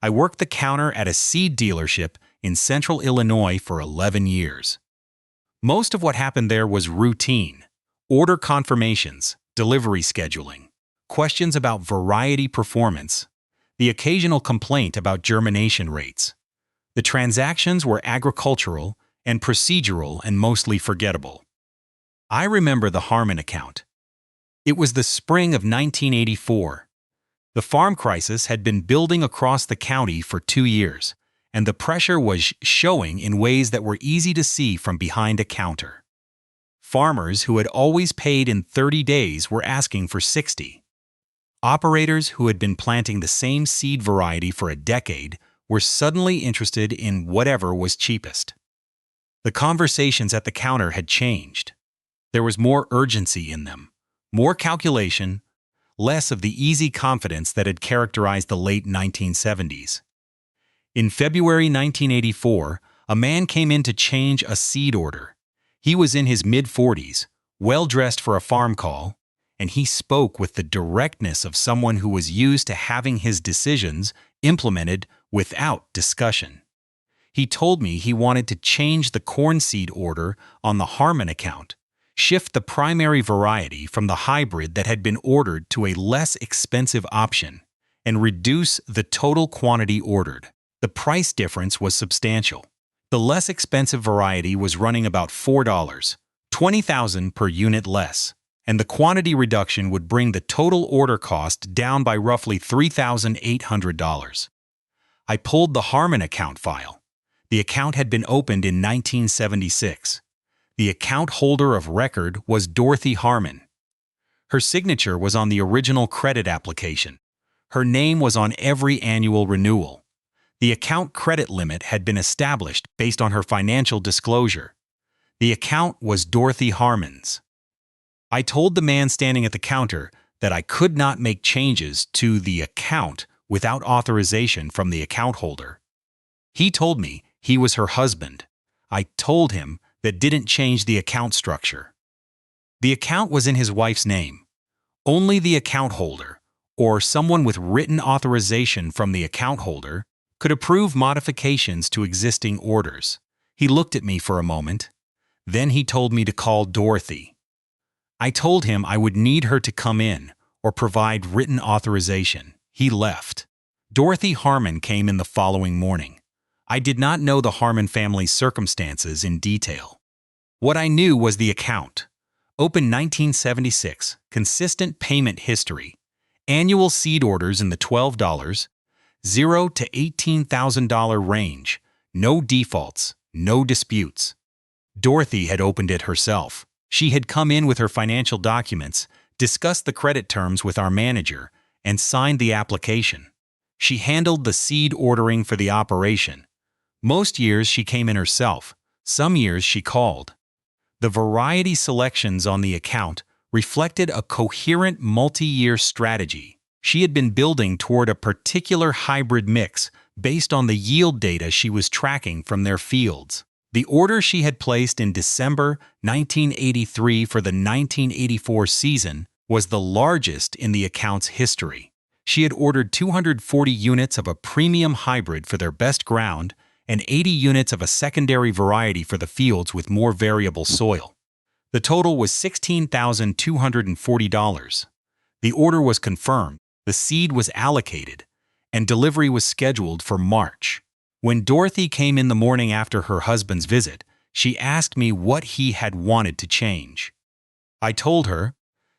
I worked the counter at a seed dealership in central Illinois for 11 years. Most of what happened there was routine: order confirmations, delivery scheduling, questions about variety performance, the occasional complaint about germination rates. The transactions were agricultural and procedural and mostly forgettable. I remember the Harmon account. It was the spring of 1984. The farm crisis had been building across the county for 2 years, and the pressure was showing in ways that were easy to see from behind a counter. Farmers who had always paid in 30 days were asking for 60. Operators who had been planting the same seed variety for a decade were suddenly interested in whatever was cheapest. The conversations at the counter had changed. There was more urgency in them, more calculation, less of the easy confidence that had characterized the late 1970s. In February 1984, a man came in to change a seed order. He was in his mid-40s, well-dressed for a farm call, and he spoke with the directness of someone who was used to having his decisions implemented without discussion. He told me he wanted to change the corn seed order on the Harmon account, shift the primary variety from the hybrid that had been ordered to a less expensive option, and reduce the total quantity ordered. The price difference was substantial. The less expensive variety was running about $4, $20,000 per unit less, and the quantity reduction would bring the total order cost down by roughly $3,800. I pulled the Harmon account file. The account had been opened in 1976. The account holder of record was Dorothy Harmon. Her signature was on the original credit application. Her name was on every annual renewal. The account credit limit had been established based on her financial disclosure. The account was Dorothy Harmon's. I told the man standing at the counter that I could not make changes to the account without authorization from the account holder. He told me he was her husband. I told him that didn't change the account structure. The account was in his wife's name. Only the account holder, or someone with written authorization from the account holder, could approve modifications to existing orders. He looked at me for a moment. Then he told me to call Dorothy. I told him I would need her to come in or provide written authorization. He left. Dorothy Harmon came in the following morning. I did not know the Harmon family's circumstances in detail. What I knew was the account. Open 1976, consistent payment history, annual seed orders in the $12, $0 to $18,000 range, no defaults, no disputes. Dorothy had opened it herself. She had come in with her financial documents, discussed the credit terms with our manager, and signed the application. She handled the seed ordering for the operation. Most years she came in herself. Some years she called. The variety selections on the account reflected a coherent multi-year strategy. She had been building toward a particular hybrid mix based on the yield data she was tracking from their fields. The order she had placed in December 1983 for the 1984 season was the largest in the account's history. She had ordered 240 units of a premium hybrid for their best ground and 80 units of a secondary variety for the fields with more variable soil. The total was $16,240. The order was confirmed, the seed was allocated, and delivery was scheduled for March. When Dorothy came in the morning after her husband's visit, she asked me what he had wanted to change. I told her,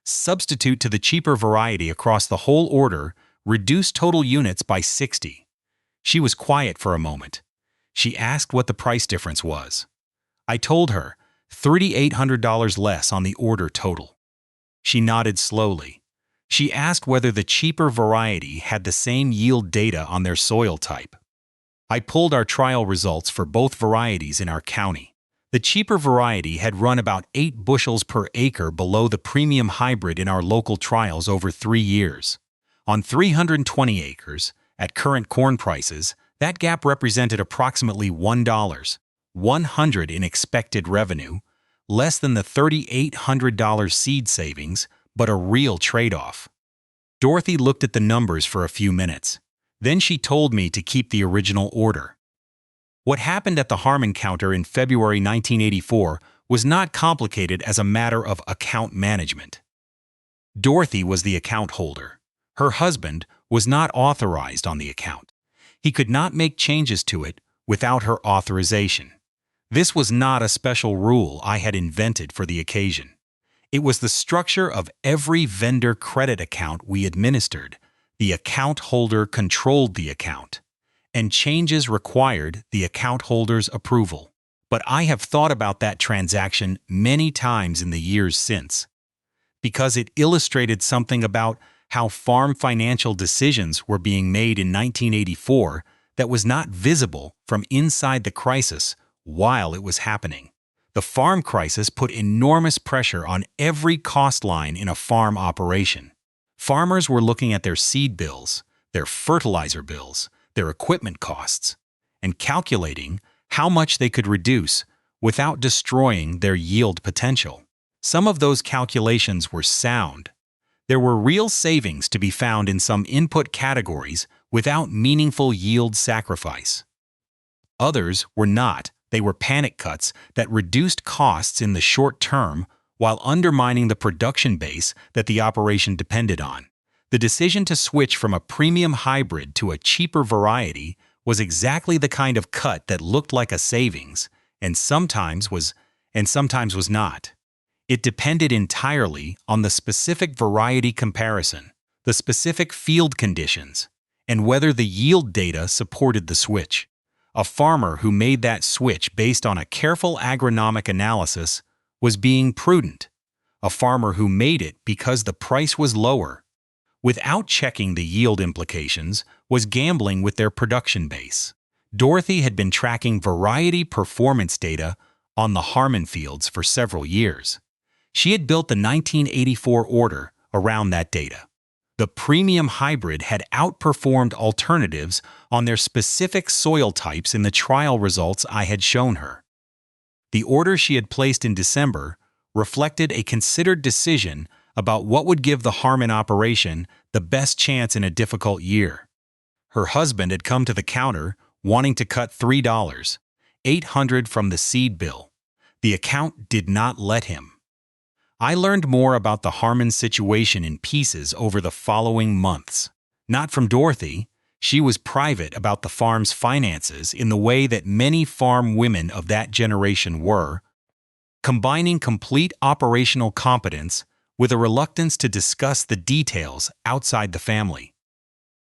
substitute to the cheaper variety across the whole order, reduce total units by 60. She was quiet for a moment. She asked what the price difference was. I told her, $3,800 less on the order total. She nodded slowly. She asked whether the cheaper variety had the same yield data on their soil type. I pulled our trial results for both varieties in our county. The cheaper variety had run about 8 bushels per acre below the premium hybrid in our local trials over 3 years. On 320 acres, at current corn prices, that gap represented approximately $1.100 in expected revenue, less than the $3,800 seed savings, but a real trade-off. Dorothy looked at the numbers for a few minutes. Then she told me to keep the original order. What happened at the Harmon counter in February 1984 was not complicated as a matter of account management. Dorothy was the account holder. Her husband was not authorized on the account. He could not make changes to it without her authorization. This was not a special rule I had invented for the occasion. It was the structure of every vendor credit account we administered. The account holder controlled the account, and changes required the account holder's approval. But I have thought about that transaction many times in the years since, because it illustrated something about how farm financial decisions were being made in 1984 that was not visible from inside the crisis while it was happening. The farm crisis put enormous pressure on every cost line in a farm operation. Farmers were looking at their seed bills, their fertilizer bills, their equipment costs, and calculating how much they could reduce without destroying their yield potential. Some of those calculations were sound. There were real savings to be found in some input categories without meaningful yield sacrifice. Others were not. They were panic cuts that reduced costs in the short term while undermining the production base that the operation depended on. The decision to switch from a premium hybrid to a cheaper variety was exactly the kind of cut that looked like a savings and sometimes was not. It depended entirely on the specific variety comparison, the specific field conditions, and whether the yield data supported the switch. A farmer who made that switch based on a careful agronomic analysis was being prudent. A farmer who made it because the price was lower, without checking the yield implications, was gambling with their production base. Dorothy had been tracking variety performance data on the Harmon fields for several years. She had built the 1984 order around that data. The premium hybrid had outperformed alternatives on their specific soil types in the trial results I had shown her. The order she had placed in December reflected a considered decision about what would give the Harmon operation the best chance in a difficult year. Her husband had come to the counter wanting to cut $3,800 from the seed bill. The account did not let him. I learned more about the Harmon situation in pieces over the following months. Not from Dorothy. She was private about the farm's finances in the way that many farm women of that generation were, combining complete operational competence with a reluctance to discuss the details outside the family.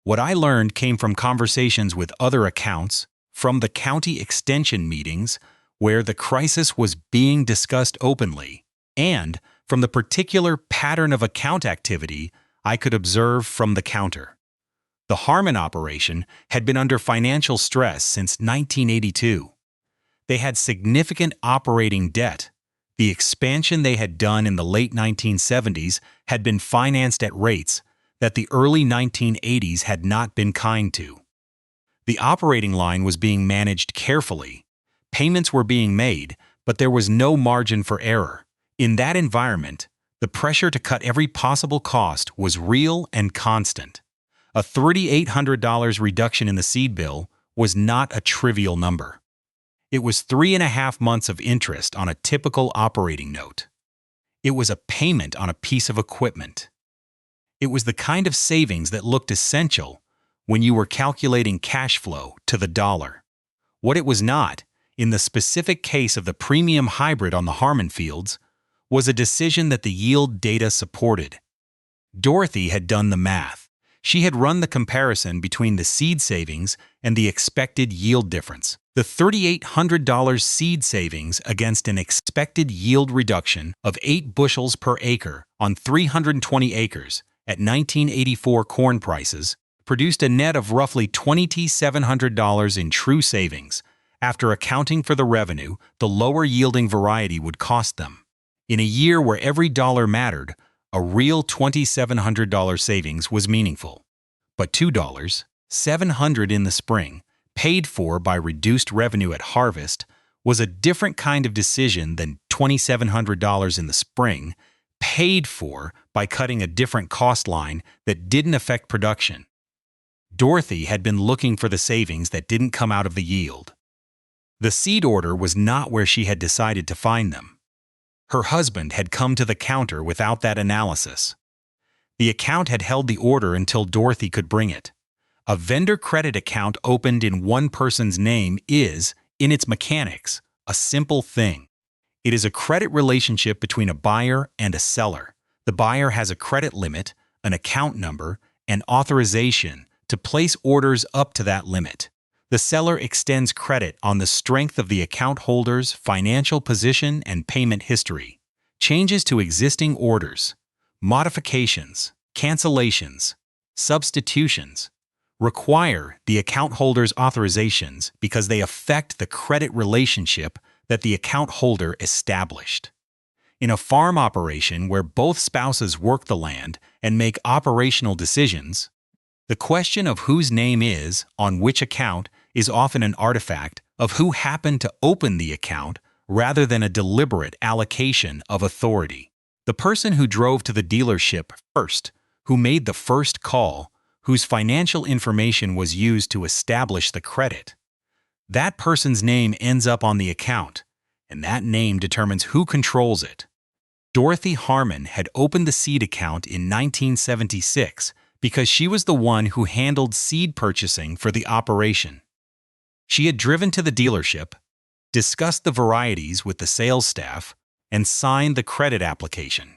What I learned came from conversations with other accounts, from the county extension meetings where the crisis was being discussed openly, and from the particular pattern of account activity I could observe from the counter. The Harmon operation had been under financial stress since 1982. They had significant operating debt. The expansion they had done in the late 1970s had been financed at rates that the early 1980s had not been kind to. The operating line was being managed carefully. Payments were being made, but there was no margin for error. In that environment, the pressure to cut every possible cost was real and constant. A $3,800 reduction in the seed bill was not a trivial number. It was 3.5 months of interest on a typical operating note. It was a payment on a piece of equipment. It was the kind of savings that looked essential when you were calculating cash flow to the dollar. What it was not, in the specific case of the premium hybrid on the Harmon fields, was a decision that the yield data supported. Dorothy had done the math. She had run the comparison between the seed savings and the expected yield difference. The $3,800 seed savings against an expected yield reduction of 8 bushels per acre on 320 acres at 1984 corn prices produced a net of roughly $2,700 in true savings after accounting for the revenue the lower-yielding variety would cost them. In a year where every dollar mattered, a real $2,700 savings was meaningful. But $2,700 in the spring, paid for by reduced revenue at harvest, was a different kind of decision than $2,700 in the spring, paid for by cutting a different cost line that didn't affect production. Dorothy had been looking for the savings that didn't come out of the yield. The seed order was not where she had decided to find them. Her husband had come to the counter without that analysis. The account had held the order until Dorothy could bring it. A vendor credit account opened in one person's name is, in its mechanics, a simple thing. It is a credit relationship between a buyer and a seller. The buyer has a credit limit, an account number, and authorization to place orders up to that limit. The seller extends credit on the strength of the account holder's financial position and payment history. Changes to existing orders, modifications, cancellations, substitutions require the account holder's authorizations because they affect the credit relationship that the account holder established. In a farm operation where both spouses work the land and make operational decisions, the question of whose name is on which account is often an artifact of who happened to open the account rather than a deliberate allocation of authority. The person who drove to the dealership first, who made the first call, whose financial information was used to establish the credit, that person's name ends up on the account, and that name determines who controls it. Dorothy Harmon had opened the seed account in 1976 because she was the one who handled seed purchasing for the operation. She had driven to the dealership, discussed the varieties with the sales staff, and signed the credit application.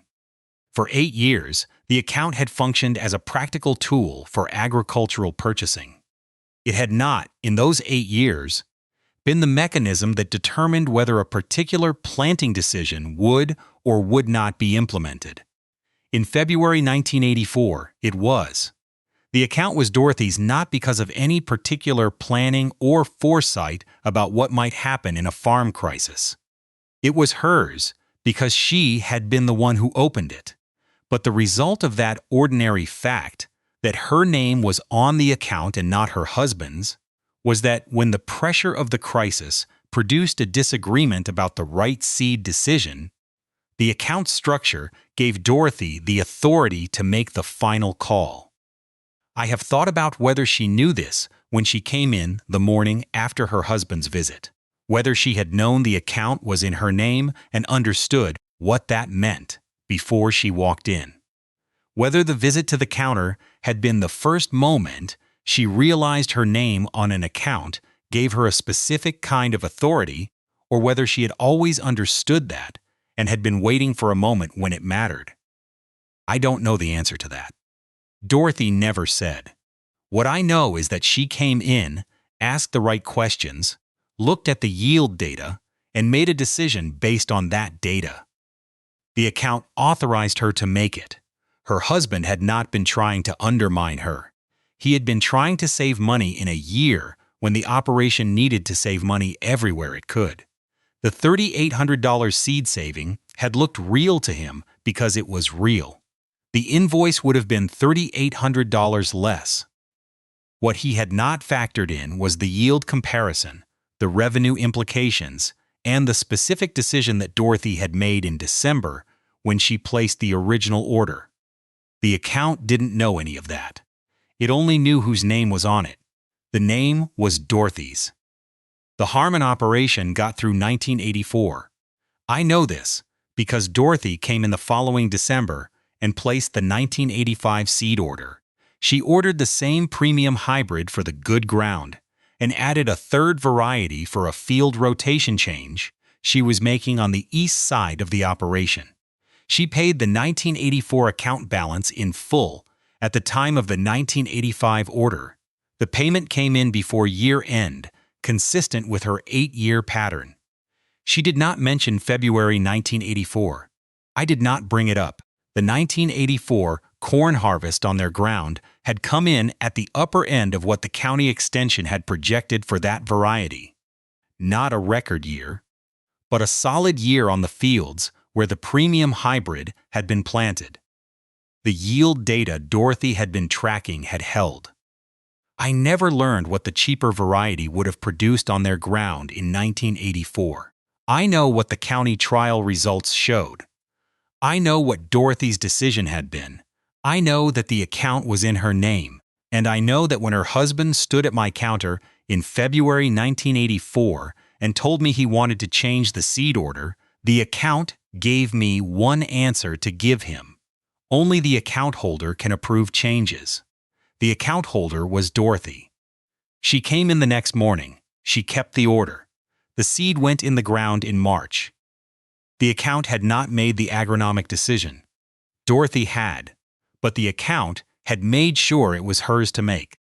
For 8 years, the account had functioned as a practical tool for agricultural purchasing. It had not, in those 8 years, been the mechanism that determined whether a particular planting decision would or would not be implemented. In February 1984, it was. The account was Dorothy's not because of any particular planning or foresight about what might happen in a farm crisis. It was hers because she had been the one who opened it. But the result of that ordinary fact, that her name was on the account and not her husband's, was that when the pressure of the crisis produced a disagreement about the right seed decision, the account structure gave Dorothy the authority to make the final call. I have thought about whether she knew this when she came in the morning after her husband's visit, whether she had known the account was in her name and understood what that meant before she walked in, whether the visit to the counter had been the first moment she realized her name on an account gave her a specific kind of authority, or whether she had always understood that and had been waiting for a moment when it mattered. I don't know the answer to that. Dorothy never said. What I know is that she came in, asked the right questions, looked at the yield data, and made a decision based on that data. The account authorized her to make it. Her husband had not been trying to undermine her. He had been trying to save money in a year when the operation needed to save money everywhere it could. The $3,800 seed saving had looked real to him because it was real. The invoice would have been $3,800 less. What he had not factored in was the yield comparison, the revenue implications, and the specific decision that Dorothy had made in December when she placed the original order. The account didn't know any of that. It only knew whose name was on it. The name was Dorothy's. The Harmon operation got through 1984. I know this because Dorothy came in the following December and placed the 1985 seed order. She ordered the same premium hybrid for the good ground and added a third variety for a field rotation change she was making on the east side of the operation. She paid the 1984 account balance in full at the time of the 1985 order. The payment came in before year-end, consistent with her 8-year pattern. She did not mention February 1984. I did not bring it up. The 1984 corn harvest on their ground had come in at the upper end of what the county extension had projected for that variety. Not a record year, but a solid year on the fields where the premium hybrid had been planted. The yield data Dorothy had been tracking had held. I never learned what the cheaper variety would have produced on their ground in 1984. I know what the county trial results showed. I know what Dorothy's decision had been. I know that the account was in her name. And I know that when her husband stood at my counter in February 1984 and told me he wanted to change the seed order, the account gave me one answer to give him. Only the account holder can approve changes. The account holder was Dorothy. She came in the next morning. She kept the order. The seed went in the ground in March. The account had not made the agronomic decision. Dorothy had, but the account had made sure it was hers to make.